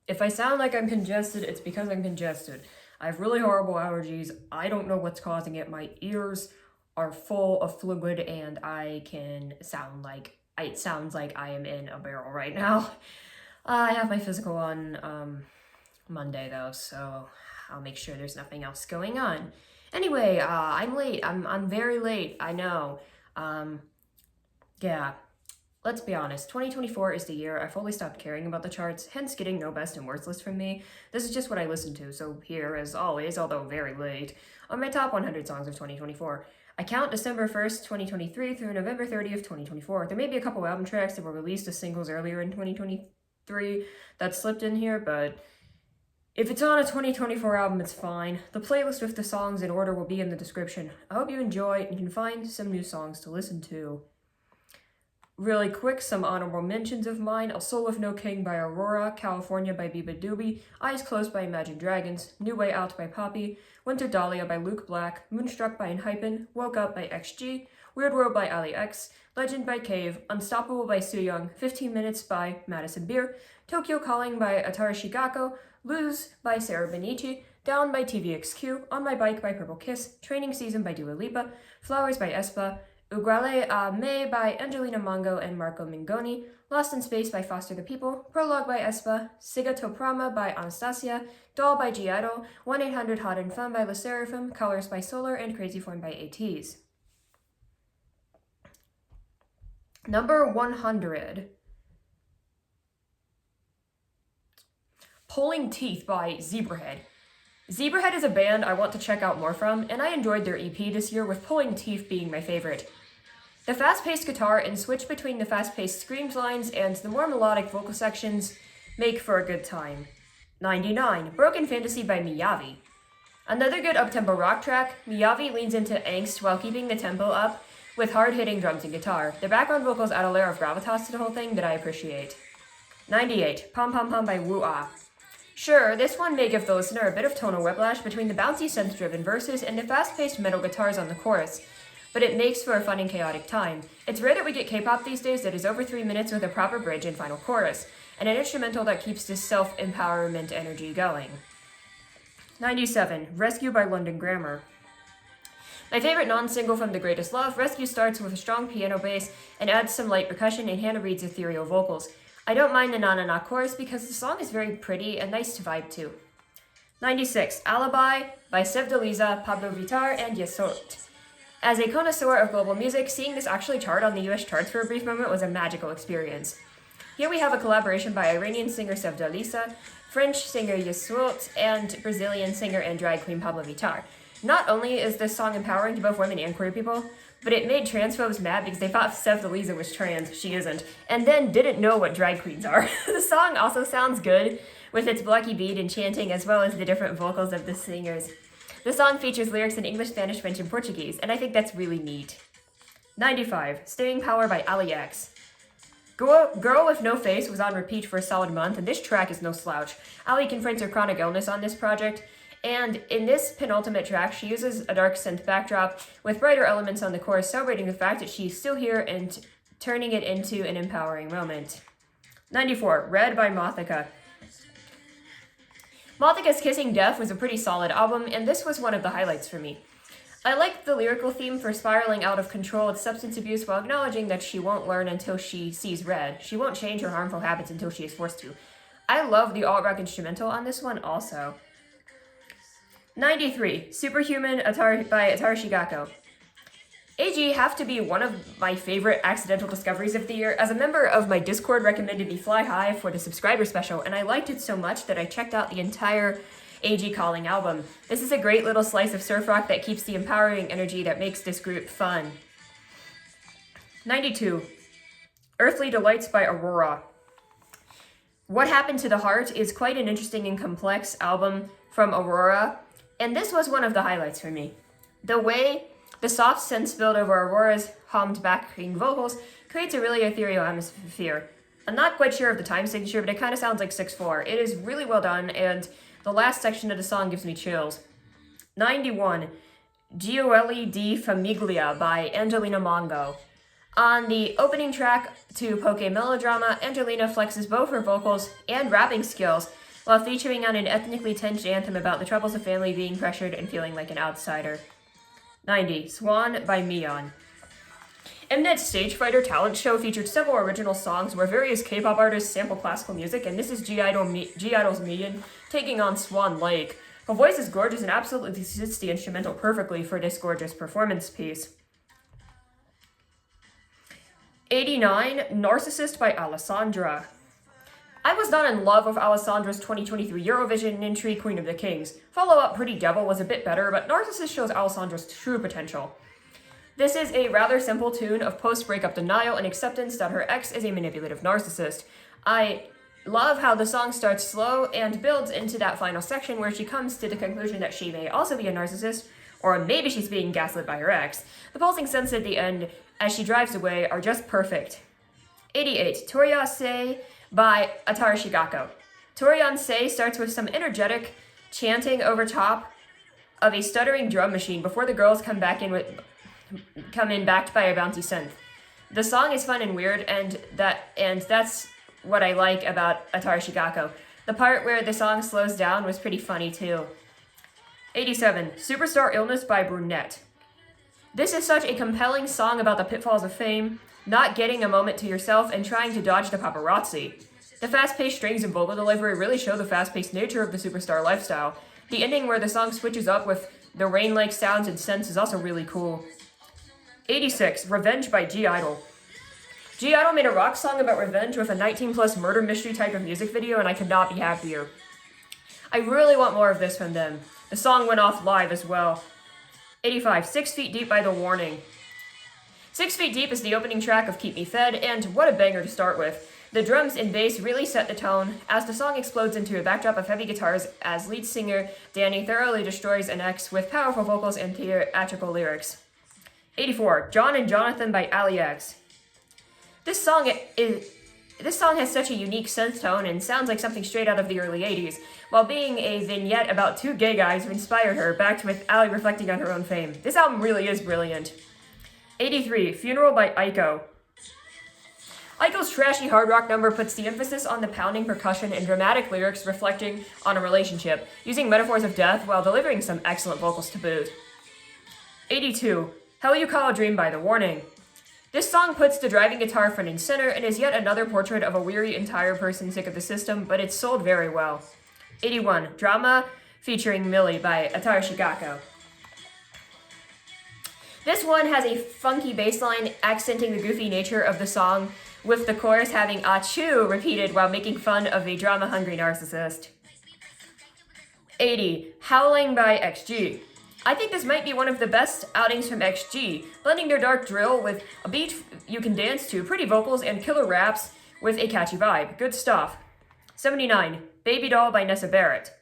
If I sound like I'm congested, it's because I'm congested. I have really horrible allergies. I don't know what's causing it. My ears are full of fluid and I can sound like it sounds like I am in a barrel right now. I have my physical on Monday though, so I'll make sure there's nothing else going on. Anyway, I'm late. I'm very late. I know. Um, yeah. Let's be honest, 2024 is the year I fully stopped caring about the charts, hence getting no best and worst list from me. This is just what I listen to, so here, as always, although very late, are my top 100 songs of 2024. I count December 1st, 2023 through November 30th, 2024. There may be a couple album tracks that were released as singles earlier in 2023 that slipped in here, but if it's on a 2024 album, it's fine. The playlist with the songs in order will be in the description. I hope you enjoy and can find some new songs to listen to. Really quick, some honorable mentions of mine: A Soul of No King by Aurora, California by Biba Doobie, Eyes Closed by Imagine Dragons, New Way Out by Poppy, Winter Dahlia by Luke Black, Moonstruck by Enhypen, Woke Up by XG, Weird World by Ali X, Legend by Cave, Unstoppable by Sooyoung, 15 Minutes by Madison Beer, Tokyo Calling by Atari Shigako, Lose by Sarah Benici, Down by TVXQ, On My Bike by Purple Kiss, Training Season by Dua Lipa, Flowers by Espa, Uguale a Me by Angelina Mongo and Marco Mingoni, Lost in Space by Foster the People, Prologue by Espa, Siga to Prama by Anastasia, Doll by G-Idol, 1-800 Hot and Fun by Le Seraphim, Colors by Solar, and Crazy Form by ATEEZ. Number 100. Pulling Teeth by Zebrahead. Zebrahead is a band I want to check out more from, and I enjoyed their EP this year, with Pulling Teeth being my favorite. The fast-paced guitar and switch between the fast-paced screams lines and the more melodic vocal sections make for a good time. 99. Broken Fantasy by Miyavi. Another good up-tempo rock track, Miyavi leans into angst while keeping the tempo up with hard-hitting drums and guitar. The background vocals add a layer of gravitas to the whole thing that I appreciate. 98. Pom Pom Pom by Wu-Ah. Sure, this one may give the listener a bit of tonal whiplash between the bouncy synth-driven verses and the fast-paced metal guitars on the chorus, but it makes for a fun and chaotic time. It's rare that we get K-pop these days that is over 3 minutes with a proper bridge and final chorus, and an instrumental that keeps this self-empowerment energy going. 97. Rescue by London Grammar. My favorite non-single from The Greatest Love, Rescue starts with a strong piano bass and adds some light percussion and Hannah Reid's ethereal vocals. I don't mind the na-na-na chorus because the song is very pretty and nice to vibe to. 96. Alibi by Sevdaliza, Pablo Vittar, and Yesort. As a connoisseur of global music, seeing this actually chart on the US charts for a brief moment was a magical experience. Here we have a collaboration by Iranian singer Sevdaliza, French singer Yesort, and Brazilian singer and drag queen Pablo Vittar. Not only is this song empowering to both women and queer people, but it made transphobes mad because they thought Sevdaliza was trans, she isn't, and then didn't know what drag queens are. The song also sounds good, with its blocky beat and chanting as well as the different vocals of the singers. The song features lyrics in English, Spanish, French, and Portuguese, and I think that's really neat. 95. Staying Power by Ali X. Girl with No Face was on repeat for a solid month, and this track is no slouch. Ali confronts her chronic illness on this project, and in this penultimate track, she uses a dark synth backdrop with brighter elements on the chorus, celebrating the fact that she's still here and turning it into an empowering moment. 94. Red by Mothika. Mothika's Kissing Death was a pretty solid album, and this was one of the highlights for me. I liked the lyrical theme for spiraling out of control with substance abuse while acknowledging that she won't learn until she sees red. She won't change her harmful habits until she is forced to. I love the alt-rock instrumental on this one also. 93. Superhuman by Atari Shigako. AG have to be one of my favorite accidental discoveries of the year, as a member of my Discord recommended me Fly High for the subscriber special, and I liked it so much that I checked out the entire AG Calling album. This is a great little slice of surf rock that keeps the empowering energy that makes this group fun. 92. Earthly Delights by Aurora. What Happened to the Heart is quite an interesting and complex album from Aurora, and this was one of the highlights for me. The way the soft synths build over Aurora's hummed backing vocals creates a really ethereal atmosphere. I'm not quite sure of the time signature, but it kind of sounds like 6/4. It is really well done, and the last section of the song gives me chills. 91. Gioeli di Famiglia by Angelina Mongo. On the opening track to Poke Melodrama, Angelina flexes both her vocals and rapping skills while featuring on an ethnically tinged anthem about the troubles of family being pressured and feeling like an outsider. 90. Swan by Mion. Mnet's Stage Fighter talent show featured several original songs where various K-pop artists sample classical music, and this is G-Idol's Mion taking on Swan Lake. Her voice is gorgeous and absolutely suits the instrumental perfectly for this gorgeous performance piece. 89. Narcissist by Alessandra. I was not in love with Alessandra's 2023 Eurovision entry, Queen of the Kings. Follow-up Pretty Devil was a bit better, but Narcissist shows Alessandra's true potential. This is a rather simple tune of post-breakup denial and acceptance that her ex is a manipulative narcissist. I love how the song starts slow and builds into that final section where she comes to the conclusion that she may also be a narcissist, or maybe she's being gaslit by her ex. The pulsing sense at the end as she drives away are just perfect. 88. Toriase by Atari Shigako. Toriase starts with some energetic chanting over top of a stuttering drum machine before the girls come in backed by a bouncy synth. The song is fun and weird, and that's what I like about Atari Shigako. The part where the song slows down was pretty funny too. 87. Superstar Illness by Brunette. This is such a compelling song about the pitfalls of fame, not getting a moment to yourself, and trying to dodge the paparazzi. The fast-paced strings and vocal delivery really show the fast-paced nature of the superstar lifestyle. The ending where the song switches up with the rain-like sounds and synths is also really cool. 86. Revenge by G-Idol. G-Idol made a rock song about revenge with a 19-plus murder mystery type of music video, and I could not be happier. I really want more of this from them. The song went off live as well. 85. 6 Feet Deep by The Warning. 6 Feet Deep is the opening track of Keep Me Fed, and what a banger to start with. The drums and bass really set the tone as the song explodes into a backdrop of heavy guitars as lead singer Danny thoroughly destroys an ex with powerful vocals and theatrical lyrics. 84. John and Jonathan by Ali X. This song has such a unique synth tone and sounds like something straight out of the early 80s, while being a vignette about two gay guys who inspired her, backed with Ali reflecting on her own fame. This album really is brilliant. 83. Funeral by Aiko. Aiko's trashy hard rock number puts the emphasis on the pounding percussion and dramatic lyrics reflecting on a relationship, using metaphors of death while delivering some excellent vocals to boot. 82. Hell You Call a Dream by The Warning. This song puts the driving guitar front and center and is yet another portrait of a weary and tired person sick of the system, but it's sold very well. 81. Drama featuring Millie by Atari Shigako. This one has a funky bass line accenting the goofy nature of the song, with the chorus having achoo repeated while making fun of a drama-hungry narcissist. 80. Howling by XG. I think this might be one of the best outings from XG, blending their dark drill with a beat you can dance to, pretty vocals, and killer raps with a catchy vibe. Good stuff. 79. Baby Doll by Nessa Barrett.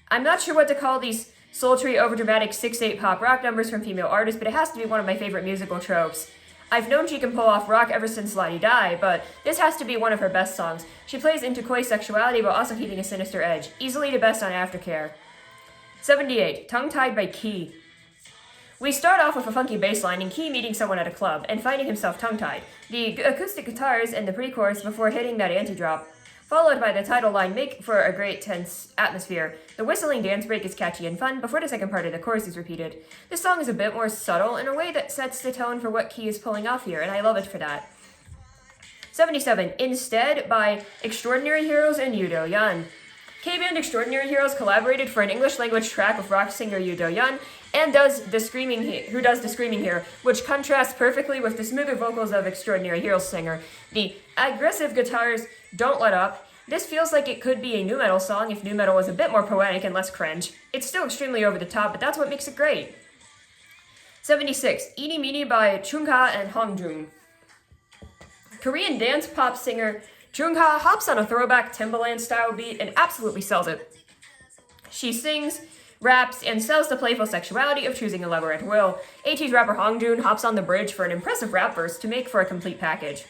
I'm not sure what to call these sultry, overdramatic 6/8 pop rock numbers from female artists, but it has to be one of my favorite musical tropes. I've known she can pull off rock ever since La Di Da, but this has to be one of her best songs. She plays into coy sexuality while also keeping a sinister edge. Easily the best on Aftercare. 78. Tongue-Tied by Key. We start off with a funky bass line and Key meeting someone at a club and finding himself tongue-tied. The acoustic guitars and the pre-chorus before hitting that anti-drop, followed by the title line, make for a great tense atmosphere. The whistling dance break is catchy and fun before the second part of the chorus is repeated. This song is a bit more subtle in a way that sets the tone for what Key is pulling off here, and I love it for that. 77. Instead by Extraordinary Heroes and Yoo Do-yeon. K-band Extraordinary Heroes collaborated for an English-language track with rock singer Yoo Do-yeon, and who does the screaming here, which contrasts perfectly with the smoother vocals of Extraordinary Heroes singer. The aggressive guitars don't let up. This feels like it could be a nu metal song if nu metal was a bit more poetic and less cringe. It's still extremely over the top, but that's what makes it great. 76. Eeny Meeny by Chungha and Hongjung. Korean dance pop singer Chungha hops on a throwback Timbaland-style beat and absolutely sells it. She sings, raps, and sells the playful sexuality of choosing a lover at will. ATEEZ's rapper Hongjun hops on the bridge for an impressive rap verse to make for a complete package.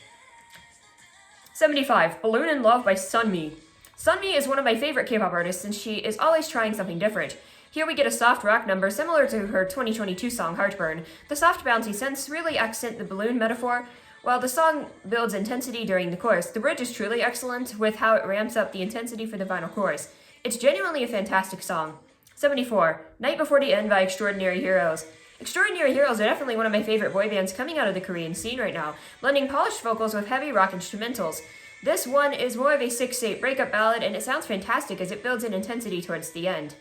75. Balloon in Love by Sunmi. Sunmi is one of my favorite K-pop artists since she is always trying something different. Here we get a soft rock number similar to her 2022 song Heartburn. The soft bouncy synths really accent the balloon metaphor, While the song builds intensity during the chorus, the bridge is truly excellent with how it ramps up the intensity for the final chorus. It's genuinely a fantastic song. 74. Night Before the End by Extraordinary Heroes. Extraordinary Heroes are definitely one of my favorite boy bands coming out of the Korean scene right now, blending polished vocals with heavy rock instrumentals. This one is more of a 6/8 breakup ballad, and it sounds fantastic as it builds in intensity towards the end.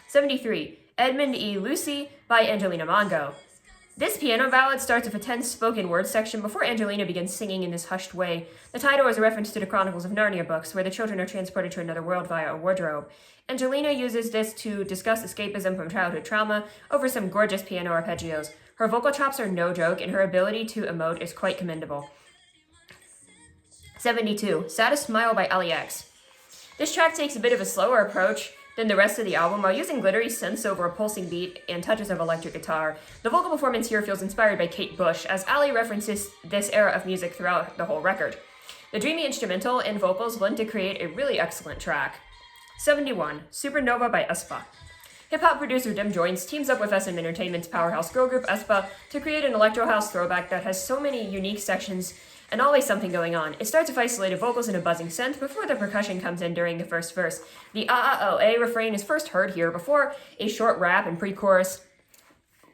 73. Edmund E. Lucy by Angelina Mongo. This piano ballad starts with a tense spoken word section before Angelina begins singing in this hushed way. The title is a reference to the Chronicles of Narnia books, where the children are transported to another world via a wardrobe. Angelina uses this to discuss escapism from childhood trauma over some gorgeous piano arpeggios. Her vocal chops are no joke, and her ability to emote is quite commendable. 72. Saddest Smile by LEX. This track takes a bit of a slower approach than the rest of the album while using glittery synths over a pulsing beat and touches of electric guitar. The vocal performance here feels inspired by Kate Bush, as Ali references this era of music throughout the whole record. The dreamy instrumental and vocals blend to create a really excellent track. 71. Supernova by aespa. Hip-hop producer Dim Joints teams up with SM Entertainment's powerhouse girl group aespa to create an electro house throwback that has so many unique sections and always something going on. It starts with isolated vocals and a buzzing synth before the percussion comes in during the first verse. The ah-ah-oh-eh refrain is first heard here before a short rap and pre-chorus.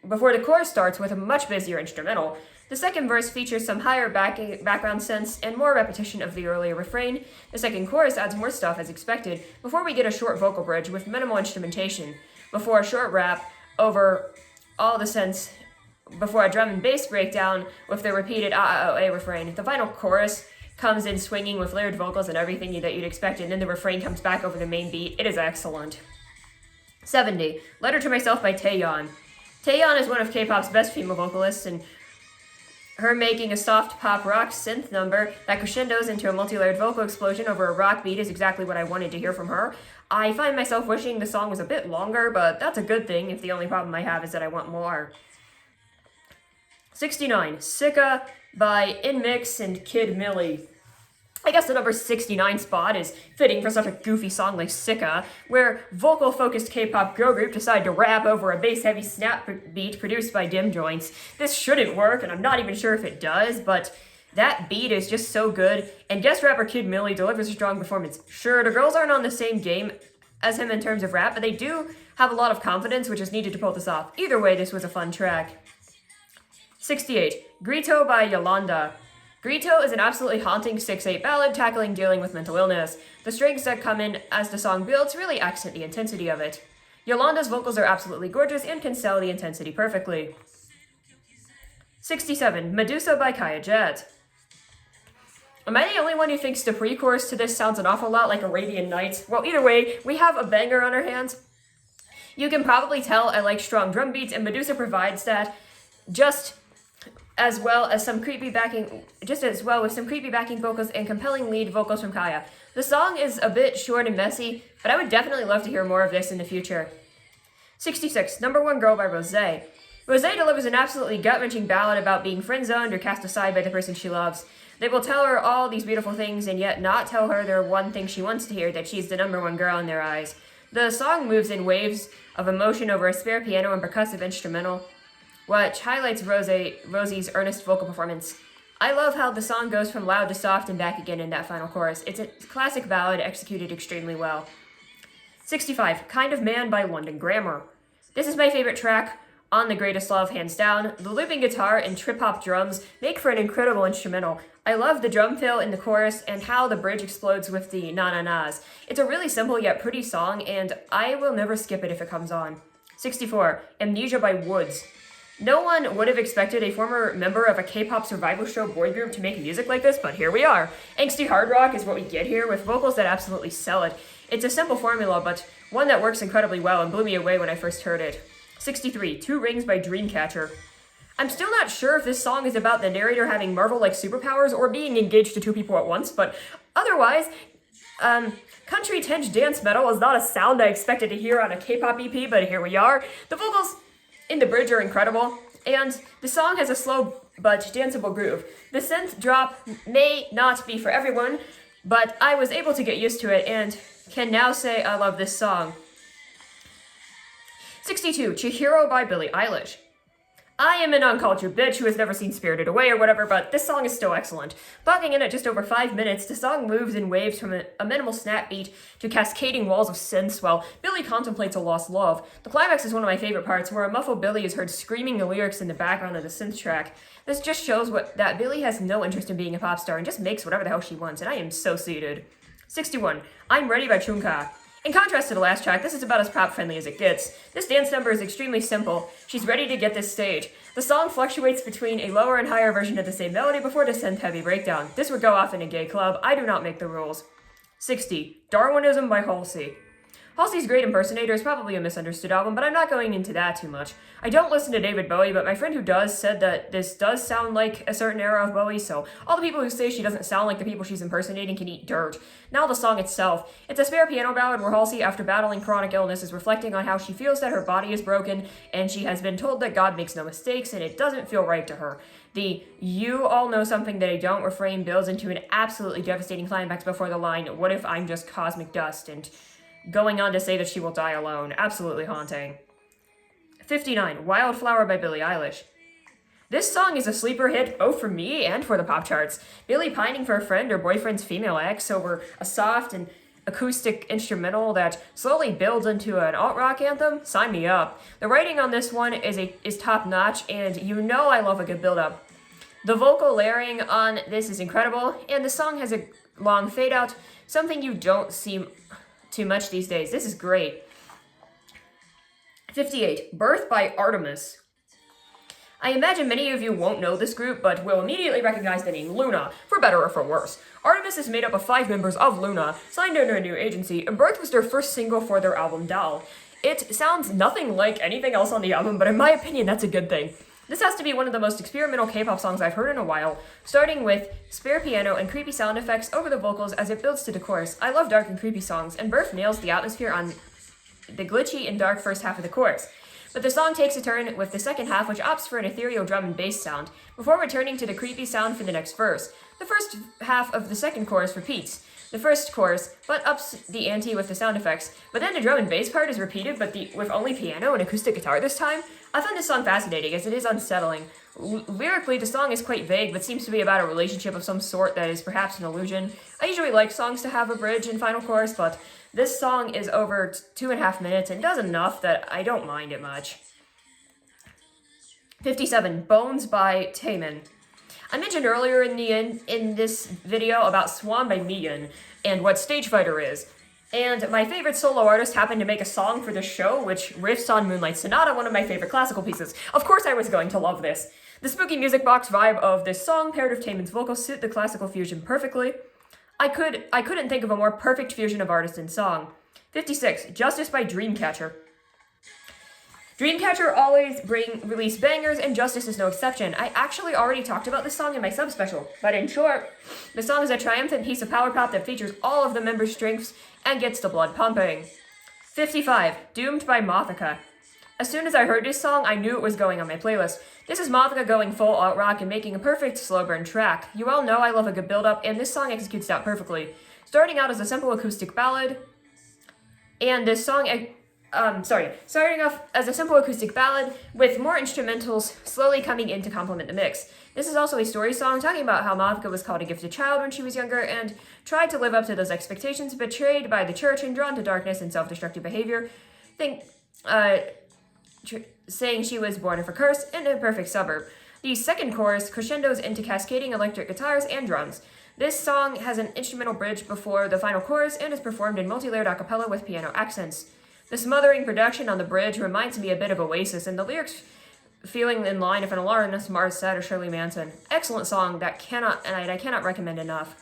Before the chorus starts with a much busier instrumental. The second verse features some higher background synths and more repetition of the earlier refrain. The second chorus adds more stuff as expected before we get a short vocal bridge with minimal instrumentation. Before a short rap over all the synths. Before a drum and bass breakdown with the repeated ah-ah-oh-eh refrain. The final chorus comes in swinging with layered vocals and everything that you'd expect, and then the refrain comes back over the main beat. It is excellent. 70. Letter to Myself by Taeyeon. Taeyeon is one of K-pop's best female vocalists, and her making a soft pop rock synth number that crescendos into a multi-layered vocal explosion over a rock beat is exactly what I wanted to hear from her. I find myself wishing the song was a bit longer, but that's a good thing if the only problem I have is that I want more. 69. Sika by Inmix and Kid Millie. I guess the number 69 spot is fitting for such a goofy song like Sika, where vocal-focused K-pop girl group decide to rap over a bass-heavy snap beat produced by Dim Joints. This shouldn't work, and I'm not even sure if it does, but that beat is just so good, and guest rapper Kid Millie delivers a strong performance. Sure, the girls aren't on the same game as him in terms of rap, but they do have a lot of confidence, which is needed to pull this off. Either way, this was a fun track. 68. Grito by Yolanda. Grito is an absolutely haunting 6/8 ballad tackling dealing with mental illness. The strings that come in as the song builds really accent the intensity of it. Yolanda's vocals are absolutely gorgeous and can sell the intensity perfectly. 67. Medusa by Kaya Jet. Am I the only one who thinks the pre-chorus to this sounds an awful lot like Arabian Nights? Well, either way, we have a banger on our hands. You can probably tell I like strong drum beats, and Medusa provides that just as well with some creepy backing vocals and compelling lead vocals from Kaya. The song is a bit short and messy, but I would definitely love to hear more of this in the future. 66. Number One Girl by Rosé. Rosé delivers an absolutely gut-wrenching ballad about being friend-zoned or cast aside by the person she loves. They will tell her all these beautiful things and yet not tell her the one thing she wants to hear, that she's the number one girl in their eyes. The song moves in waves of emotion over a spare piano and percussive instrumental, which highlights Rosie's earnest vocal performance. I love how the song goes from loud to soft and back again in that final chorus. It's a classic ballad executed extremely well. 65. Kind of Man by London Grammar. This is my favorite track on The Greatest Love, hands down. The looping guitar and trip-hop drums make for an incredible instrumental. I love the drum fill in the chorus and how the bridge explodes with the na-na-nas. It's a really simple yet pretty song, and I will never skip it if it comes on. 64. Amnesia by Woods. No one would have expected a former member of a K-pop survival show boy group to make music like this, but here we are. Angsty hard rock is what we get here, with vocals that absolutely sell it. It's a simple formula, but one that works incredibly well and blew me away when I first heard it. 63. Two Rings by Dreamcatcher. I'm still not sure if this song is about the narrator having Marvel-like superpowers or being engaged to two people at once, but otherwise, country tinged dance metal is not a sound I expected to hear on a K-pop EP, but here we are. The vocals in the bridge are incredible, and the song has a slow but danceable groove. The synth drop may not be for everyone, but I was able to get used to it and can now say I love this song. 62. Chihiro by Billie Eilish. I am an uncultured bitch who has never seen Spirited Away or whatever, but this song is still excellent. Clocking in at just over 5 minutes, the song moves in waves from a minimal snap beat to cascading walls of synths while Billy contemplates a lost love. The climax is one of my favorite parts, where a muffled Billy is heard screaming the lyrics in the background of the synth track. This just shows that Billy has no interest in being a pop star and just makes whatever the hell she wants, and I am so suited. 61. I'm Ready by Chungha. In contrast to the last track, this is about as pop-friendly as it gets. This dance number is extremely simple. She's ready to get this stage. The song fluctuates between a lower and higher version of the same melody before the synth-heavy breakdown. This would go off in a gay club. I do not make the rules. 60. Darwinism by Halsey. Halsey's Great Impersonator is probably a misunderstood album, but I'm not going into that too much. I don't listen to David Bowie, but my friend who does said that this does sound like a certain era of Bowie, so all the people who say she doesn't sound like the people she's impersonating can eat dirt. Now the song itself. It's a spare piano ballad where Halsey, after battling chronic illness, is reflecting on how she feels that her body is broken, and she has been told that God makes no mistakes, and it doesn't feel right to her. The "you all know something that I don't" refrain builds into an absolutely devastating climax before the line, "What if I'm just cosmic dust?" and going on to say that she will die alone. Absolutely haunting. 59. Wildflower by Billie Eilish. This song is a sleeper hit both for me and for the pop charts. Billie pining for a friend or boyfriend's female ex over a soft and acoustic instrumental that slowly builds into an alt-rock anthem? Sign me up. The writing on this one is top-notch, and you know I love a good build-up. The vocal layering on this is incredible, and the song has a long fade-out, something you don't see too much these days. This is great. 58. Birth by Artemis. I imagine many of you won't know this group, but will immediately recognize the name Luna, for better or for worse. Artemis is made up of 5 members of Luna, signed under a new agency, and Birth was their first single for their album Doll. It sounds nothing like anything else on the album, but in my opinion, that's a good thing. This has to be one of the most experimental K-pop songs I've heard in a while, starting with spare piano and creepy sound effects over the vocals as it builds to the chorus. I love dark and creepy songs, and Birth nails the atmosphere on the glitchy and dark first half of the chorus. But the song takes a turn with the second half, which opts for an ethereal drum and bass sound, before returning to the creepy sound for the next verse. The first half of the second chorus repeats the first chorus, but ups the ante with the sound effects. But then the drum and bass part is repeated, but with only piano and acoustic guitar this time. I find this song fascinating, as it is unsettling. Lyrically, the song is quite vague, but seems to be about a relationship of some sort that is perhaps an illusion. I usually like songs to have a bridge and final chorus, but this song is over 2.5 minutes and does enough that I don't mind it much. 57. Bones by Taemin. I mentioned earlier in this video about Swan by Megan and what Stage Fighter is. And my favorite solo artist happened to make a song for this show, which riffs on Moonlight Sonata, one of my favorite classical pieces. Of course I was going to love this. The spooky music box vibe of this song paired with Taemin's vocals suit the classical fusion perfectly. I couldn't think of a more perfect fusion of artist and song. 56. Justice by Dreamcatcher. Dreamcatcher always release bangers, and Justice is no exception. I actually already talked about this song in my sub-special, but in short, the song is a triumphant piece of power pop that features all of the members' strengths and gets the blood pumping. 55. Doomed by Mothika. As soon as I heard this song, I knew it was going on my playlist. This is Mothika going full alt-rock and making a perfect slow burn track. You all know I love a good build-up, and this song executes that perfectly. Starting out as a simple acoustic ballad, and this song... starting off as a simple acoustic ballad with more instrumentals slowly coming in to complement the mix. This is also a story song talking about how Mothika was called a gifted child when she was younger and tried to live up to those expectations, betrayed by the church and drawn to darkness and self-destructive behavior, saying she was born of a curse in a perfect suburb. The second chorus crescendos into cascading electric guitars and drums. This song has an instrumental bridge before the final chorus and is performed in multi-layered a cappella with piano accents. The smothering production on the bridge reminds me a bit of Oasis, and the lyrics feeling in line of an Alanis Morissette or Shirley Manson. Excellent song that I cannot recommend enough.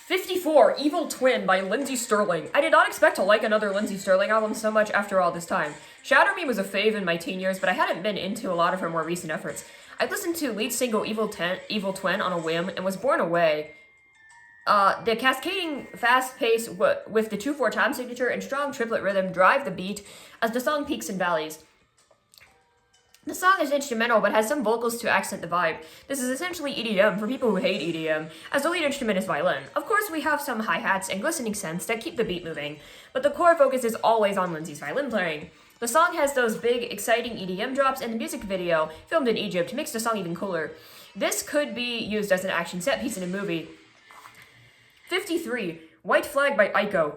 54. Evil Twin by Lindsey Stirling. I did not expect to like another Lindsey Stirling album so much after all this time. Shatter Me was a fave in my teen years, but I hadn't been into a lot of her more recent efforts. I listened to lead single Evil Twin on a whim and was blown away. The cascading fast pace with the 2/4 time signature and strong triplet rhythm drive the beat as the song peaks and valleys. The song is instrumental but has some vocals to accent the vibe. This is essentially EDM for people who hate EDM, as the lead instrument is violin. Of course, we have some hi-hats and glistening synths that keep the beat moving, but the core focus is always on Lindsey's violin playing. The song has those big, exciting EDM drops, and the music video, filmed in Egypt, makes the song even cooler. This could be used as an action set piece in a movie. 53. White Flag by Aiko.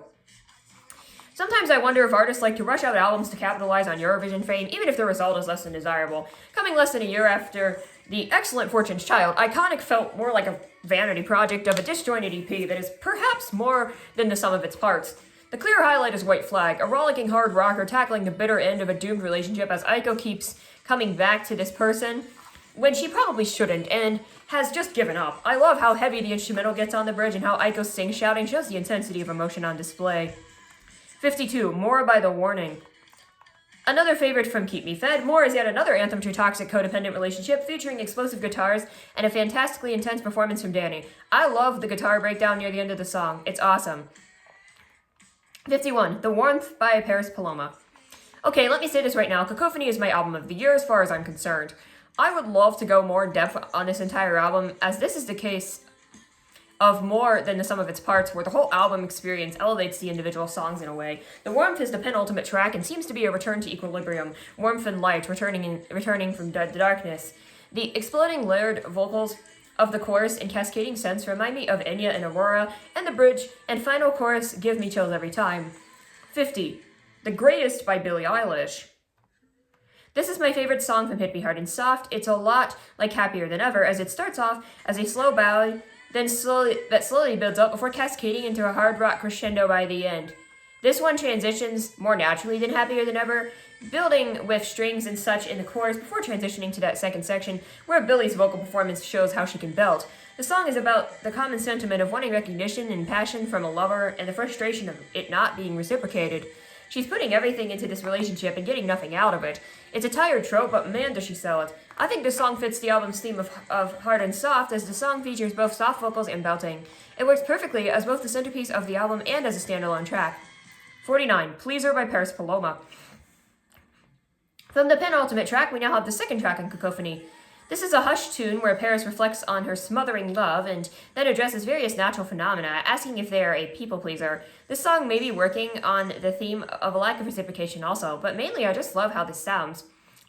Sometimes I wonder if artists like to rush out albums to capitalize on Eurovision fame, even if the result is less than desirable. Coming less than a year after the excellent Fortune's Child, Iconic felt more like a vanity project of a disjointed EP that is perhaps more than the sum of its parts. The clear highlight is White Flag, a rollicking hard rocker tackling the bitter end of a doomed relationship as Aiko keeps coming back to this person when she probably shouldn't and has just given up. I love how heavy the instrumental gets on the bridge and how Aiko sings shouting shows the intensity of emotion on display. 52. More by The Warning. Another favorite from Keep Me Fed, More is yet another anthem to a toxic codependent relationship featuring explosive guitars and a fantastically intense performance from Danny. I love the guitar breakdown near the end of the song. It's awesome. 51. The Warmth by Paris Paloma. Okay, let me say this right now. Cacophony is my album of the year as far as I'm concerned. I would love to go more in depth on this entire album, as this is the case of more than the sum of its parts, where the whole album experience elevates the individual songs in a way. The Warmth is the penultimate track and seems to be a return to equilibrium, warmth and light, returning from the darkness. The exploding layered vocals of the chorus and cascading sense remind me of Enya and Aurora, and the bridge and final chorus give me chills every time. 50. The Greatest by Billie Eilish. This is my favorite song from Hit Me Hard and Soft. It's a lot like Happier Than Ever, as it starts off as a slow ballad, then slowly builds up before cascading into a hard rock crescendo by the end. This one transitions more naturally than Happier Than Ever, building with strings and such in the chorus before transitioning to that second section, where Billie's vocal performance shows how she can belt. The song is about the common sentiment of wanting recognition and passion from a lover and the frustration of it not being reciprocated. She's putting everything into this relationship and getting nothing out of it. It's a tired trope, but man does she sell it. I think this song fits the album's theme of hard and soft, as the song features both soft vocals and belting. It works perfectly as both the centerpiece of the album and as a standalone track. 49. Pleaser by Paris Paloma. From the penultimate track, we now have the second track in Cacophony. This is a hushed tune where Paris reflects on her smothering love and then addresses various natural phenomena, asking if they are a people pleaser. This song may be working on the theme of a lack of reciprocation also, but mainly I just love how this sounds.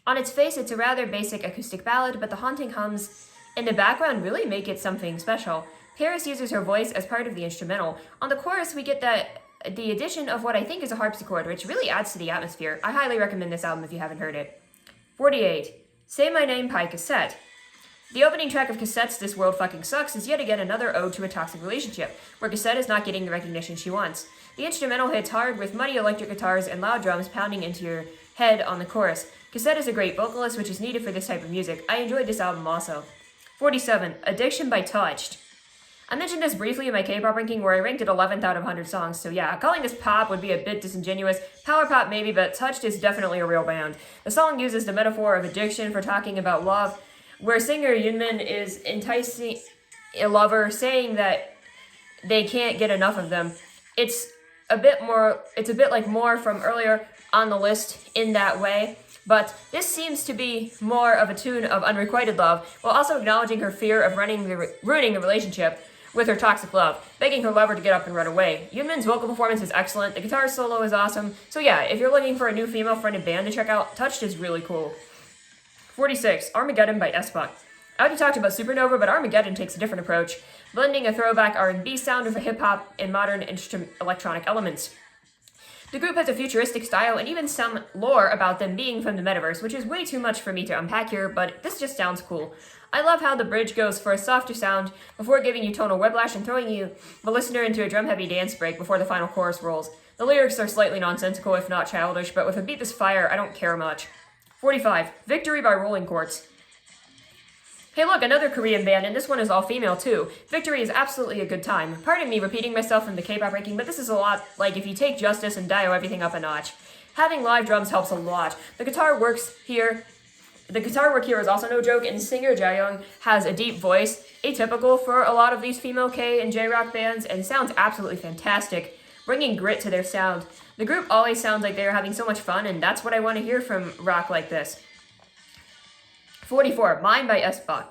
On its face, it's a rather basic acoustic ballad, but the haunting hums in the background really make it something special. Paris uses her voice as part of the instrumental. On the chorus, we get the addition of what I think is a harpsichord, which really adds to the atmosphere. I highly recommend this album if you haven't heard it. 48. Say My Name by Cassette. The opening track of Cassette's This World Fucking Sucks is yet again another ode to a toxic relationship, where Cassette is not getting the recognition she wants. The instrumental hits hard with muddy electric guitars and loud drums pounding into your head on the chorus. Cassette is a great vocalist, which is needed for this type of music. I enjoyed this album also. 47. Addiction by Touched. I mentioned this briefly in my K-pop ranking where I ranked it 11th out of 100 songs, so yeah, calling this pop would be a bit disingenuous. Power pop maybe, but Touched is definitely a real band. The song uses the metaphor of addiction for talking about love, where singer Yoonmin is enticing a lover, saying that they can't get enough of them. It's a bit like More from earlier on the list in that way, but this seems to be more of a tune of unrequited love, while also acknowledging her fear of ruining the relationship with her toxic love, begging her lover to get up and run away. Yoonmin's vocal performance is excellent, the guitar solo is awesome, so yeah, if you're looking for a new female-fronted band to check out, Touched is really cool. 46. Armageddon by aespa. I already talked about Supernova, but Armageddon takes a different approach, blending a throwback R&B sound with a hip-hop and modern electronic elements. The group has a futuristic style and even some lore about them being from the metaverse, which is way too much for me to unpack here, but this just sounds cool. I love how the bridge goes for a softer sound before giving you tonal whiplash and throwing you, the listener, into a drum-heavy dance break before the final chorus rolls. The lyrics are slightly nonsensical, if not childish, but with a beat this fire, I don't care much. 45. Victory by Rolling Quartz. Hey look, another Korean band, and this one is all female too. Victory is absolutely a good time. Pardon me repeating myself from the K-pop ranking, but this is a lot like if you take Justice and dial everything up a notch. Having live drums helps a lot. The guitar work here is also no joke, and singer Jaeyoung has a deep voice, atypical for a lot of these female K and J-rock bands, and sounds absolutely fantastic, bringing grit to their sound. The group always sounds like they are having so much fun, and that's what I want to hear from rock like this. 44. Mine by aespa.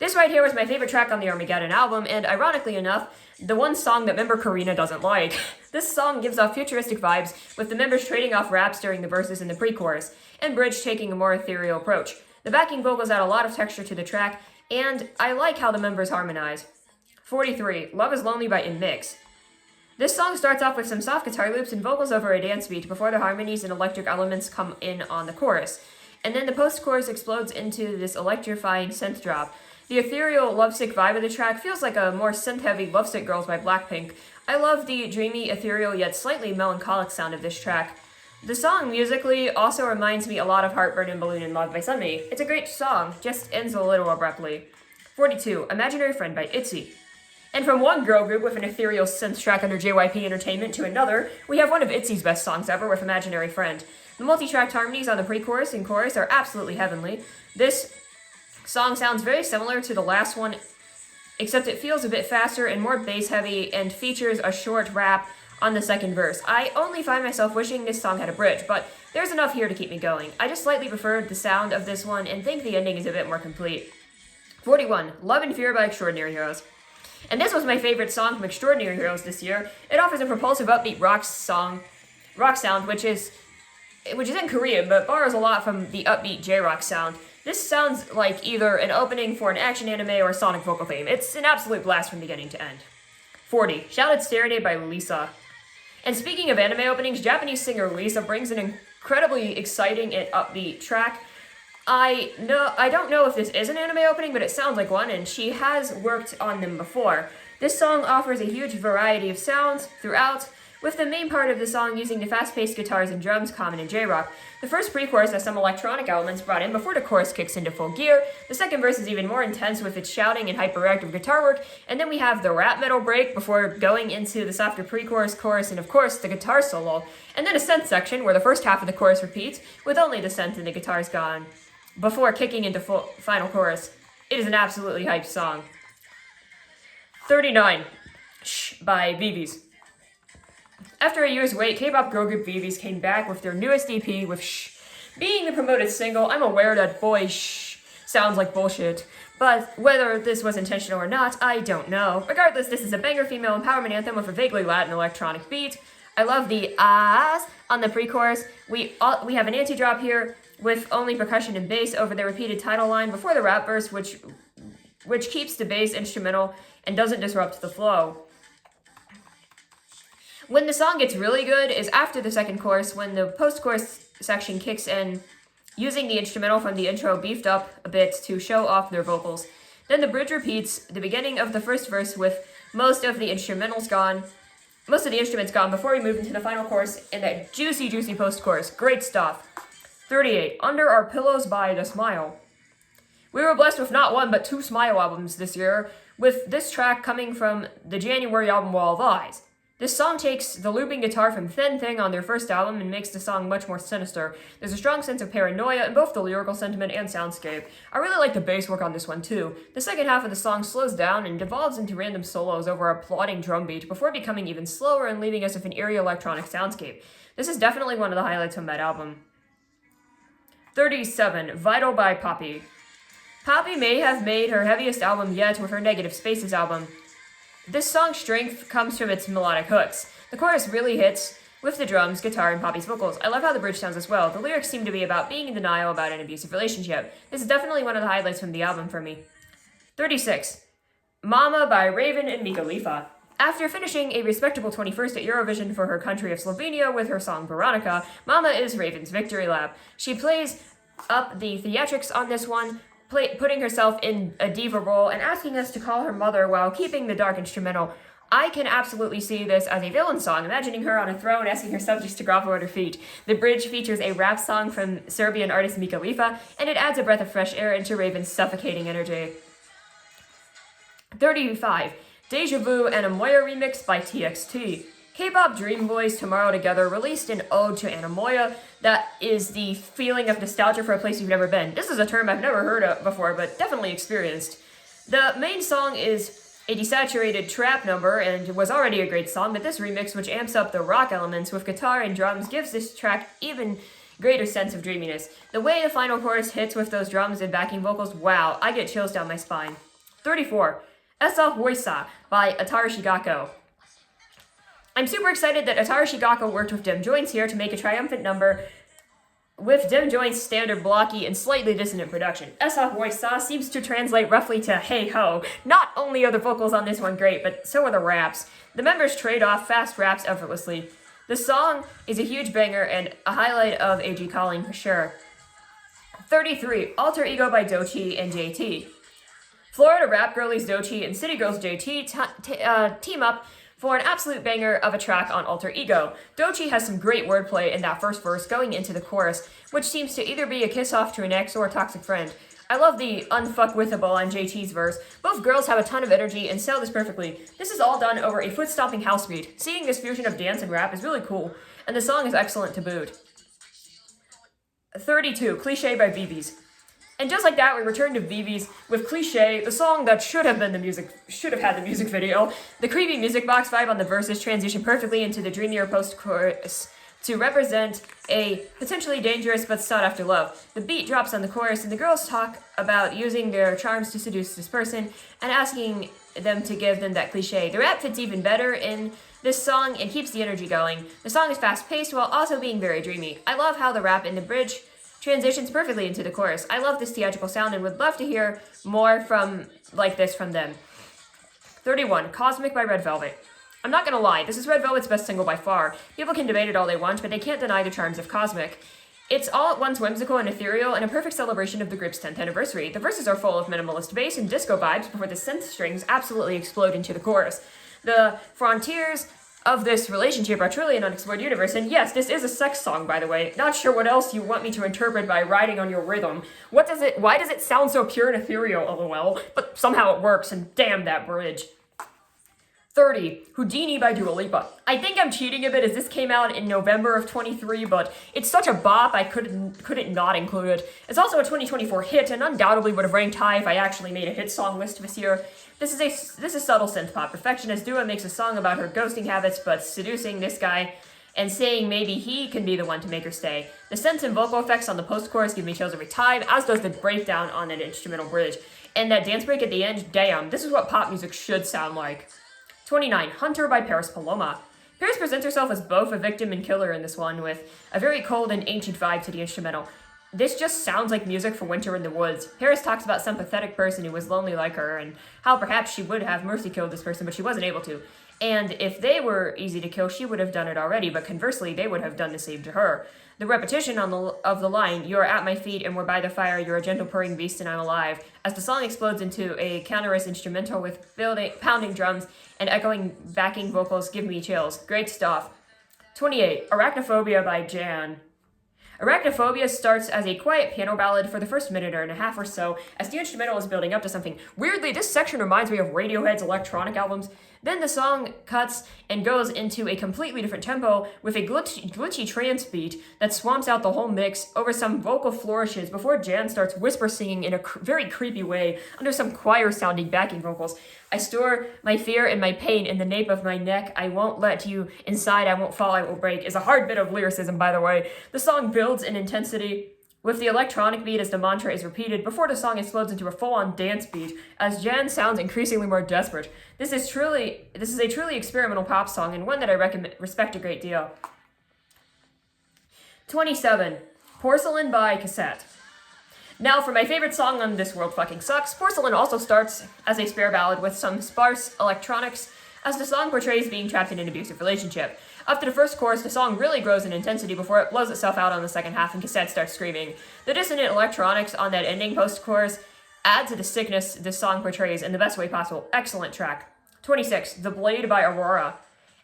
This right here was my favorite track on the Armageddon album, and ironically enough, the one song that member Karina doesn't like. This song gives off futuristic vibes, with the members trading off raps during the verses in the pre-chorus, and Bridge taking a more ethereal approach. The backing vocals add a lot of texture to the track, and I like how the members harmonize. 43. Love is Lonely by In Mix. This song starts off with some soft guitar loops and vocals over a dance beat before the harmonies and electric elements come in on the chorus. And then the post-chorus explodes into this electrifying synth drop. The ethereal, lovesick vibe of the track feels like a more synth-heavy Lovesick Girls by Blackpink. I love the dreamy, ethereal, yet slightly melancholic sound of this track. The song musically also reminds me a lot of Heartburn and Balloon in Love by Sunmi. It's a great song, just ends a little abruptly. 42. Imaginary Friend by ITZY. And from one girl group with an ethereal synth track under JYP Entertainment to another, we have one of ITZY's best songs ever with Imaginary Friend. The multi-tracked harmonies on the pre-chorus and chorus are absolutely heavenly. This song sounds very similar to the last one, except it feels a bit faster and more bass-heavy and features a short rap on the second verse. I only find myself wishing this song had a bridge, but there's enough here to keep me going. I just slightly preferred the sound of this one and think the ending is a bit more complete. 41. Love and Fear by Extraordinary Heroes. And this was my favorite song from Extraordinary Heroes this year. It offers a propulsive, upbeat rock sound, which is in Korean, but borrows a lot from the upbeat J-rock sound. This sounds like either an opening for an action anime or a Sonic vocal theme. It's an absolute blast from beginning to end. 40. Shouted Serenade by Lisa. And speaking of anime openings, Japanese singer Lisa brings an incredibly exciting and upbeat track. I don't know if this is an anime opening, but it sounds like one, and she has worked on them before. This song offers a huge variety of sounds throughout, with the main part of the song using the fast-paced guitars and drums common in J-rock. The first pre-chorus has some electronic elements brought in before the chorus kicks into full gear. The second verse is even more intense with its shouting and hyperactive guitar work, and then we have the rap metal break before going into the softer pre-chorus, chorus, and of course the guitar solo, and then a synth section where the first half of the chorus repeats, with only the synth and the guitars gone, before kicking into final chorus. It is an absolutely hyped song. 39. Shh by VIVIZ. After a year's wait, K-pop girl group VIVIZ came back with their newest EP with Shh. Being the promoted single, I'm aware that boy shh sounds like bullshit, but whether this was intentional or not, I don't know. Regardless, this is a banger female empowerment anthem with a vaguely Latin electronic beat. I love the ahs on the pre-chorus. We have an anti-drop here with only percussion and bass over the repeated title line before the rap verse, which keeps the bass instrumental and doesn't disrupt the flow. When the song gets really good is after the second chorus, when the post-chorus section kicks in, using the instrumental from the intro beefed up a bit to show off their vocals. Then the bridge repeats the beginning of the first verse with most of the instruments gone before we move into the final chorus and that juicy post-chorus. Great stuff. 38. Under Our Pillows by The Smile. We were blessed with not one but two Smile albums this year, with this track coming from the January album Wall of Eyes. This song takes the looping guitar from Thin Thing on their first album and makes the song much more sinister. There's a strong sense of paranoia in both the lyrical sentiment and soundscape. I really like the bass work on this one too. The second half of the song slows down and devolves into random solos over a plodding drum beat before becoming even slower and leaving us with an eerie electronic soundscape. This is definitely one of the highlights from that album. 37. Vital by Poppy. Poppy may have made her heaviest album yet with her Negative Spaces album. This song's strength comes from its melodic hooks. The chorus really hits with the drums, guitar, and Poppy's vocals. I love how the bridge sounds as well. The lyrics seem to be about being in denial about an abusive relationship. This is definitely one of the highlights from the album for me. 36. Mama by Raven and Mika Lifa. After finishing a respectable 21st at Eurovision for her country of Slovenia with her song Veronica, Mama is Raven's victory lap. She plays up the theatrics on this one, putting herself in a diva role and asking us to call her mother while keeping the dark instrumental. I can absolutely see this as a villain song, imagining her on a throne asking her subjects to grovel at her feet. The bridge features a rap song from Serbian artist Mika Lifa, and it adds a breath of fresh air into Raven's suffocating energy. 35. Deja Vu and a Moya remix by TXT. K-pop Dream Boys Tomorrow Together released an ode to Anamoya that is the feeling of nostalgia for a place you've never been. This is a term I've never heard of before, but definitely experienced. The main song is a desaturated trap number and was already a great song, but this remix, which amps up the rock elements with guitar and drums, gives this track even greater sense of dreaminess. The way the final chorus hits with those drums and backing vocals, wow, I get chills down my spine. 34. Esa Huesa by Ataru Shigako. I'm super excited that Ataru Shigako worked with Dim Joints here to make a triumphant number with Dim Joints' standard blocky and slightly dissonant production. Esa voice sa seems to translate roughly to hey ho. Not only are the vocals on this one great, but so are the raps. The members trade off fast raps effortlessly. The song is a huge banger and a highlight of AG Calling for sure. 33, Alter Ego by Doechii and JT. Florida rap girlies Doechii and City Girls JT team up for an absolute banger of a track on Alter Ego. Doechii has some great wordplay in that first verse going into the chorus, which seems to either be a kiss-off to an ex or a toxic friend. I love the unfuckwithable on JT's verse. Both girls have a ton of energy and sell this perfectly. This is all done over a foot-stomping house beat. Seeing this fusion of dance and rap is really cool, and the song is excellent to boot. 32, Cliché by VIVIZ. And just like that, we return to VIVIZ with Cliché, the song that should have had the music video. The creepy music box vibe on the verses transition perfectly into the dreamier post-chorus to represent a potentially dangerous but sought-after love. The beat drops on the chorus, and the girls talk about using their charms to seduce this person and asking them to give them that cliché. The rap fits even better in this song and keeps the energy going. The song is fast-paced while also being very dreamy. I love how the rap in the bridge transitions perfectly into the chorus. I love this theatrical sound and would love to hear more like this from them. 31, Cosmic by Red Velvet. I'm not gonna lie, this is Red Velvet's best single by far. People can debate it all they want, but they can't deny the charms of Cosmic. It's all at once whimsical and ethereal and a perfect celebration of the group's 10th anniversary. The verses are full of minimalist bass and disco vibes before the synth strings absolutely explode into the chorus. The frontiers of this relationship are truly an unexplored universe, and yes, this is a sex song, by the way. Not sure what else you want me to interpret by riding on your rhythm. Why does it sound so pure and ethereal, lol? But somehow it works, and damn that bridge. 30, Houdini by Dua Lipa. I think I'm cheating a bit as this came out in November of 23, but it's such a bop I couldn't not include it. It's also a 2024 hit and undoubtedly would have ranked high if I actually made a hit song list this year. This is subtle synth pop perfection as Dua makes a song about her ghosting habits but seducing this guy and saying maybe he can be the one to make her stay. The synths and vocal effects on the post-chorus give me chills every time, as does the breakdown on an instrumental bridge. And that dance break at the end, damn, this is what pop music should sound like. 29, Hunter by Paris Paloma. Paris presents herself as both a victim and killer in this one, with a very cold and ancient vibe to the instrumental. This just sounds like music for winter in the woods. Paris talks about some pathetic person who was lonely like her, and how perhaps she would have mercy killed this person, but she wasn't able to. And if they were easy to kill, she would have done it already, but conversely, they would have done the same to her. The repetition of the line, "You are at my feet and we're by the fire, you're a gentle purring beast and I'm alive," as the song explodes into a counter-bass instrumental with pounding drums and echoing backing vocals give me chills. Great stuff. 28, Arachnophobia by Jan. Arachnophobia starts as a quiet piano ballad for the first minute and a half or so as the instrumental is building up to something. Weirdly, this section reminds me of Radiohead's electronic albums. Then the song cuts and goes into a completely different tempo with a glitchy trance beat that swamps out the whole mix over some vocal flourishes before Jan starts whisper singing in a very creepy way under some choir-sounding backing vocals. I store my fear and my pain in the nape of my neck. I won't let you inside. I won't fall. I will break is a hard bit of lyricism, by the way. The song builds in intensity with the electronic beat as the mantra is repeated before the song explodes into a full-on dance beat as Jan sounds increasingly more desperate. This is a truly experimental pop song and one that I respect a great deal. 27, Porcelain by Cassette. Now, for my favorite song on This World Fucking Sucks, Porcelain also starts as a spare ballad with some sparse electronics as the song portrays being trapped in an abusive relationship. After the first chorus, the song really grows in intensity before it blows itself out on the second half and Cassette starts screaming. The dissonant electronics on that ending post-chorus add to the sickness this song portrays in the best way possible. Excellent track. 26, The Blade by Aurora.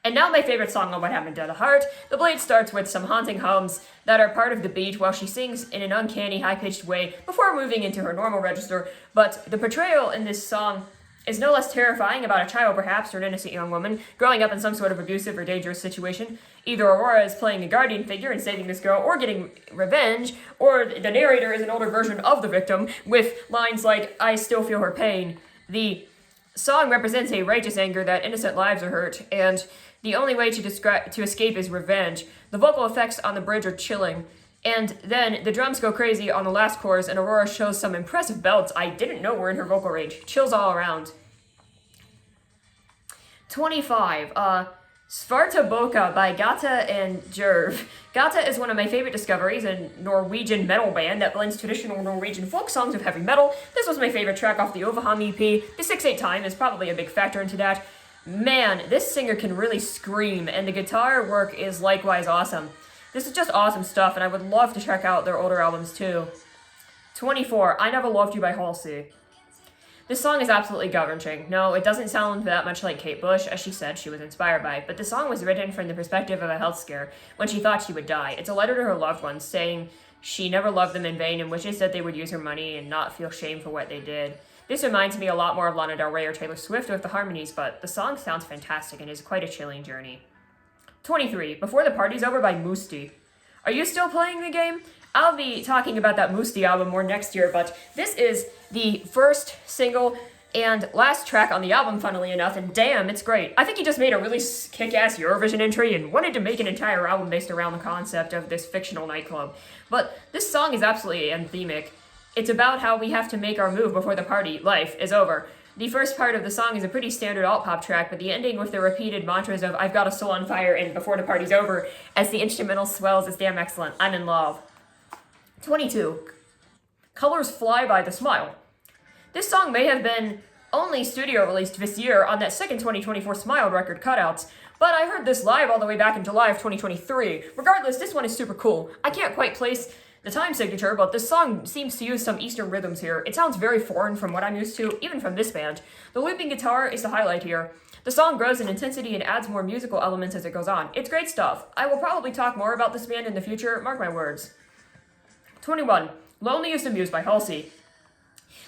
And now my favorite song on What Happened to the Heart. The Blade starts with some haunting hums that are part of the beat while she sings in an uncanny, high-pitched way before moving into her normal register. But the portrayal in this song is no less terrifying about a child, perhaps, or an innocent young woman growing up in some sort of abusive or dangerous situation. Either Aurora is playing a guardian figure and saving this girl, or getting revenge, or the narrator is an older version of the victim with lines like, "I still feel her pain." The song represents a righteous anger that innocent lives are hurt, and the only way to escape is revenge. The vocal effects on the bridge are chilling. And then the drums go crazy on the last chorus, and Aurora shows some impressive belts I didn't know were in her vocal range. Chills all around. 25. Svarta Boka by Gata and Jerv. Gata is one of my favorite discoveries, a Norwegian metal band that blends traditional Norwegian folk songs with heavy metal. This was my favorite track off the Overham EP. The 6/8 time is probably a big factor into that. Man, this singer can really scream, and the guitar work is likewise awesome. This is just awesome stuff, and I would love to check out their older albums too. 24, I Never Loved You by Halsey. This song is absolutely gut-wrenching. No, it doesn't sound that much like Kate Bush, as she said she was inspired by, but the song was written from the perspective of a health scare when she thought she would die. It's a letter to her loved ones, saying she never loved them in vain and wishes that they would use her money and not feel shame for what they did. This reminds me a lot more of Lana Del Rey or Taylor Swift with the harmonies, but the song sounds fantastic and is quite a chilling journey. 23, Before the Party's Over by Musti. Are you still playing the game? I'll be talking about that Musti album more next year, but this is the first single and last track on the album, funnily enough, and damn, it's great. I think he just made a really kick-ass Eurovision entry and wanted to make an entire album based around the concept of this fictional nightclub. But this song is absolutely anthemic. It's about how we have to make our move before the party life is over. The first part of the song is a pretty standard alt-pop track, but the ending with the repeated mantras of I've got a soul on fire and before the party's over as the instrumental swells is damn excellent. I'm in love. 22, Colors Fly by The Smile. This song may have been only studio released this year on that second 2024 Smile record cutouts, but I heard this live all the way back in July of 2023. Regardless, this one is super cool. I can't quite place the time signature, but this song seems to use some Eastern rhythms here. It sounds very foreign from what I'm used to, even from this band. The looping guitar is the highlight here. The song grows in intensity and adds more musical elements as it goes on. It's great stuff. I will probably talk more about this band in the future, mark my words. 21, Loneliest Amused by Halsey.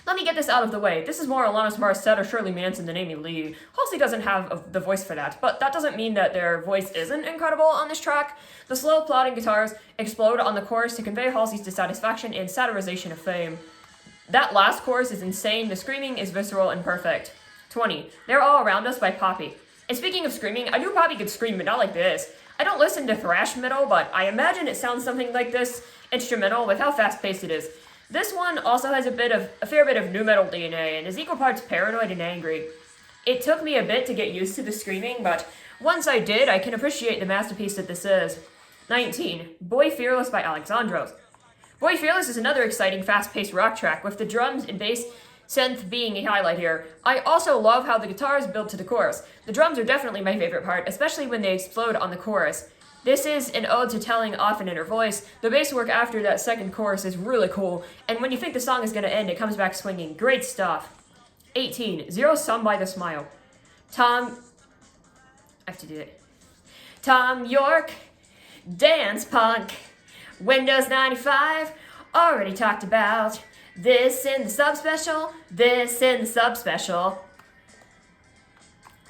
Let me get this out of the way. This is more Alanis Morissette or Shirley Manson than Amy Lee. Halsey doesn't have the voice for that, but that doesn't mean that their voice isn't incredible on this track. The slow, plodding guitars explode on the chorus to convey Halsey's dissatisfaction and satirization of fame. That last chorus is insane. The screaming is visceral and perfect. 20, They're All Around Us by Poppy. And speaking of screaming, I knew Poppy could scream, but not like this. I don't listen to thrash metal, but I imagine it sounds something like this, instrumental, with how fast-paced it is. This one also has a fair bit of nu metal DNA, and is equal parts paranoid and angry. It took me a bit to get used to the screaming, but once I did, I can appreciate the masterpiece that this is. 19, Boy Fearless by Alexandros. Boy Fearless is another exciting, fast-paced rock track, with the drums and bass synth being a highlight here. I also love how the guitars build to the chorus. The drums are definitely my favorite part, especially when they explode on the chorus. This is an ode to telling off an inner voice. The bass work after that second chorus is really cool, and when you think the song is going to end, it comes back swinging. Great stuff. 18, Zero Sum by The Smile. I have to do it. Tom York, Dance Punk, Windows 95, already talked about. This in the subspecial, this in the subspecial.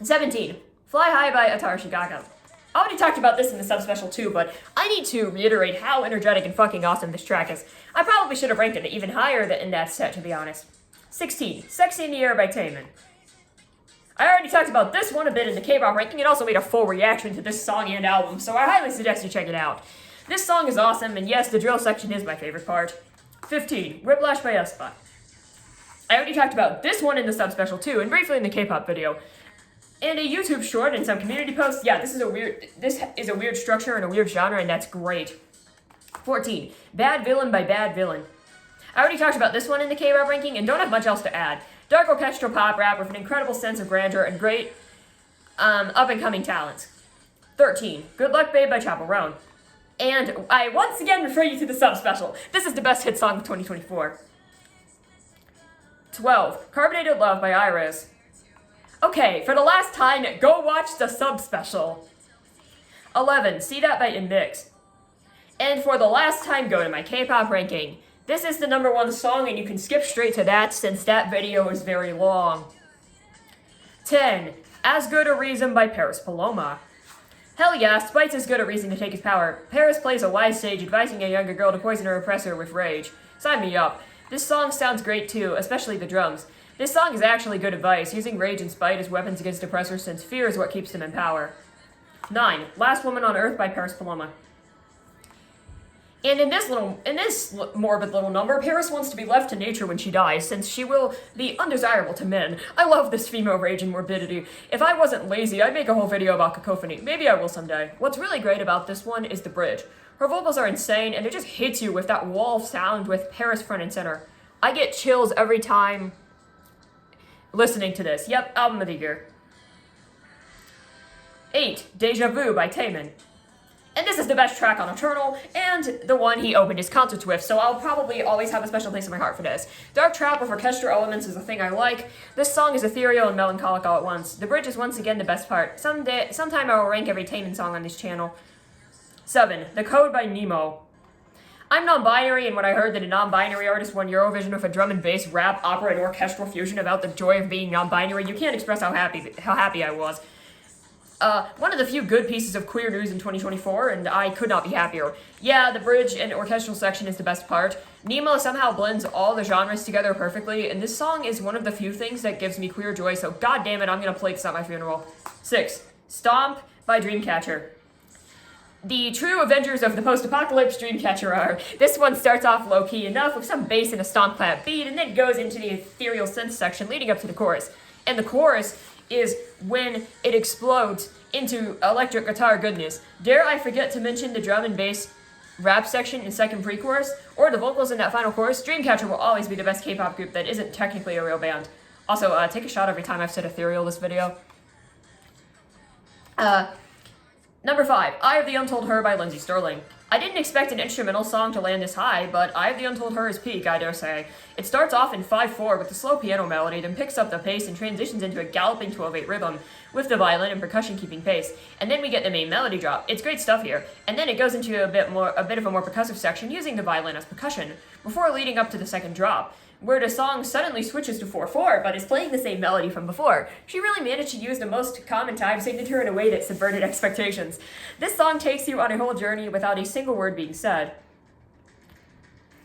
17, Fly High by Ataru Shigaka. I already talked about this in the subspecial too, but I need to reiterate how energetic and fucking awesome this track is. I probably should have ranked it even higher in that set, to be honest. 16, Sexy in the Air by Taemin. I already talked about this one a bit in the K-pop ranking and also made a full reaction to this song and album, so I highly suggest you check it out. This song is awesome, and yes, the drill section is my favorite part. 15, Whiplash by aespa. I already talked about this one in the subspecial too, and briefly in the K-pop video. And a YouTube short and some community posts. Yeah, this is a weird structure and a weird genre, and that's great. 14, Bad Villain by Bad Villain. I already talked about this one in the K-pop ranking and don't have much else to add. Dark orchestral pop rap with an incredible sense of grandeur and great up-and-coming talents. 13, Good Luck Babe by Chappell Roan. And I once again refer you to the subspecial. This is the best hit song of 2024. 12, Carbonated Love by Iris. Okay, for the last time, go watch the subspecial. 11, See That by Inmix. And for the last time, go to my K-pop ranking. This is the number 1 song, and you can skip straight to that since that video is very long. 10, As Good a Reason by Paris Paloma. Hell yeah, Spite's as good a reason to take his power. Paris plays a wise sage advising a younger girl to poison her oppressor with rage. Sign me up. This song sounds great too, especially the drums. This song is actually good advice, using rage and spite as weapons against oppressors since fear is what keeps them in power. 9, Last Woman on Earth by Paris Paloma. And in this morbid little number, Paris wants to be left to nature when she dies, since she will be undesirable to men. I love this female rage and morbidity. If I wasn't lazy, I'd make a whole video about cacophony. Maybe I will someday. What's really great about this one is the bridge. Her vocals are insane, and it just hits you with that wall of sound with Paris front and center. I get chills every time listening to this. Yep, album of the year. 8. Deja Vu by Taemin. And this is the best track on Eternal, and the one he opened his concerts with, so I'll probably always have a special place in my heart for this. Dark trap with orchestral elements is a thing I like. This song is ethereal and melancholic all at once. The bridge is once again the best part. Sometime I will rank every Taemin song on this channel. 7. The Code by Nemo. I'm non-binary, and when I heard that a non-binary artist won Eurovision with a drum and bass, rap, opera, and orchestral fusion about the joy of being non-binary, you can't express how happy I was. One of the few good pieces of queer news in 2024, and I could not be happier. Yeah, the bridge and orchestral section is the best part. Nemo somehow blends all the genres together perfectly, and this song is one of the few things that gives me queer joy, so goddammit, I'm gonna play this at my funeral. 6. Stomp by Dreamcatcher. The true Avengers of the post-apocalypse Dreamcatcher are. This one starts off low-key enough with some bass and a stomp clap beat, and then goes into the ethereal synth section leading up to the chorus. And the chorus is when it explodes into electric guitar goodness. Dare I forget to mention the drum and bass rap section in second pre-chorus, or the vocals in that final chorus? Dreamcatcher will always be the best K-pop group that isn't technically a real band. Also, take a shot every time I've said ethereal this video. Number 5, Eye of the Untold Her by Lindsey Stirling. I didn't expect an instrumental song to land this high, but Eye of the Untold Her is peak, I dare say. It starts off in 5/4 with a slow piano melody, then picks up the pace and transitions into a galloping 12/8 rhythm, with the violin and percussion keeping pace. And then we get the main melody drop. It's great stuff here. And then it goes into a bit of a more percussive section using the violin as percussion, before leading up to the second drop, where the song suddenly switches to 4/4, but is playing the same melody from before. She really managed to use the most common time signature in a way that subverted expectations. This song takes you on a whole journey without a single word being said.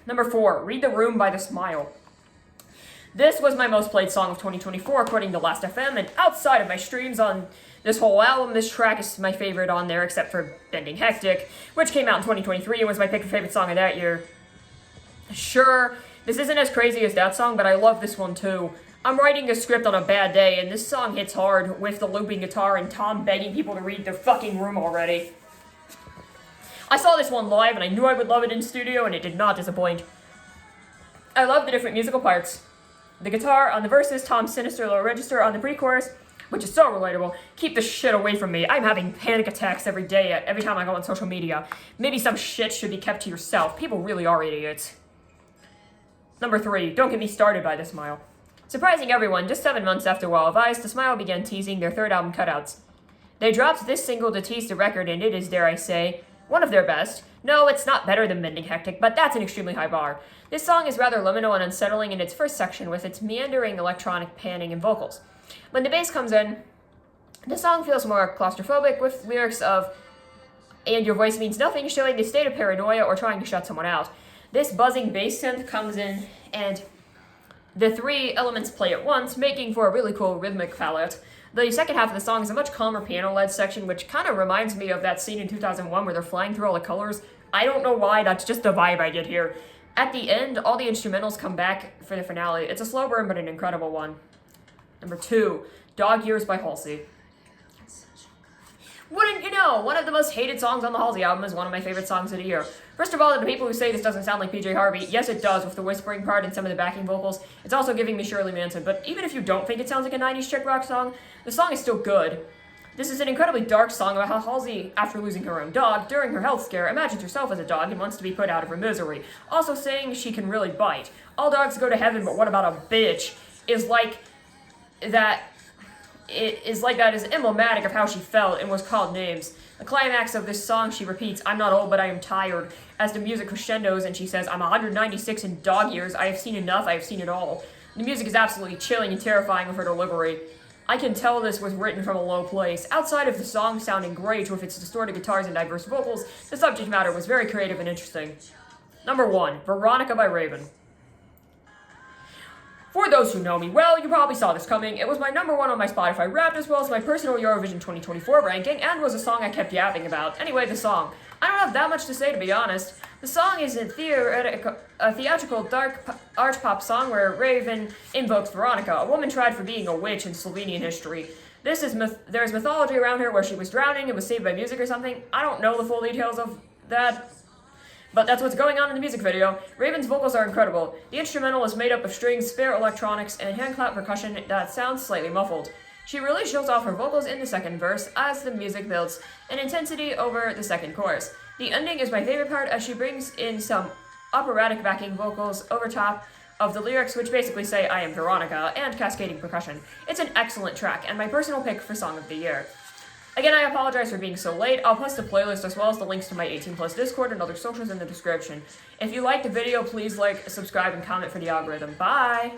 Number 4, Read the Room by The Smile. This was my most played song of 2024 according to Last.fm, and outside of my streams on this whole album, this track is my favorite on there, except for Bending Hectic, which came out in 2023 and was my favorite song of that year. Sure, this isn't as crazy as that song, but I love this one too. I'm writing a script on a bad day, and this song hits hard with the looping guitar and Tom begging people to read their fucking room already. I saw this one live, and I knew I would love it in studio, and it did not disappoint. I love the different musical parts. The guitar on the verses, Tom's sinister low register on the pre-chorus, which is so relatable. Keep the shit away from me. I'm having panic attacks every day, every time I go on social media. Maybe some shit should be kept to yourself. People really are idiots. Number 3, Don't Get Me Started by The Smile. Surprising everyone, just 7 months after Wall of Ice, The Smile began teasing their third album Cutouts. They dropped this single to tease the record, and it is, dare I say, one of their best. No, it's not better than Bending Hectic, but that's an extremely high bar. This song is rather liminal and unsettling in its first section with its meandering electronic panning and vocals. When the bass comes in, the song feels more claustrophobic with lyrics of, "And your voice means nothing," showing the state of paranoia or trying to shut someone out. This buzzing bass synth comes in, and the 3 elements play at once, making for a really cool rhythmic palette. The second half of the song is a much calmer piano-led section, which kind of reminds me of that scene in 2001 where they're flying through all the colors. I don't know why, that's just the vibe I get here. At the end, all the instrumentals come back for the finale. It's a slow burn, but an incredible one. Number 2, Dog Years by Halsey. Wouldn't you know, one of the most hated songs on the Halsey album is one of my favorite songs of the year. First of all, the people who say this doesn't sound like PJ Harvey, yes it does with the whispering part and some of the backing vocals. It's also giving me Shirley Manson, but even if you don't think it sounds like a 90s chick rock song, the song is still good. This is an incredibly dark song about how Halsey, after losing her own dog during her health scare, imagines herself as a dog and wants to be put out of her misery. Also saying she can really bite. All dogs go to heaven, but what about a bitch? Is like that is emblematic of how she felt and was called names. The climax of this song, she repeats, "I'm not old, but I am tired," as the music crescendos and she says, "I'm 196 in dog years. I have seen enough. I have seen it all." The music is absolutely chilling and terrifying with her delivery. I can tell this was written from a low place. Outside of the song sounding great with its distorted guitars and diverse vocals, the subject matter was very creative and interesting. Number 1, Veronica by Raven. For those who know me well, you probably saw this coming. It was my number 1 on my Spotify Wrapped, as well as my personal Eurovision 2024 ranking, and was a song I kept yapping about. Anyway, the song. I don't have that much to say, to be honest. The song is a theatrical dark art pop song where Raven invokes Veronica, a woman tried for being a witch in Slovenian history. There's mythology around her where she was drowning and was saved by music or something. I don't know the full details of that, but that's what's going on in the music video. Raven's vocals are incredible. The instrumental is made up of strings, spare electronics, and hand-clap percussion that sounds slightly muffled. She really shows off her vocals in the second verse as the music builds in intensity over the second chorus. The ending is my favorite part as she brings in some operatic backing vocals over top of the lyrics, which basically say I am Veronica, and cascading percussion. It's an excellent track, and my personal pick for Song of the Year. Again, I apologize for being so late. I'll post the playlist as well as the links to my 18+ Discord and other socials in the description. If you liked the video, please like, subscribe, and comment for the algorithm. Bye!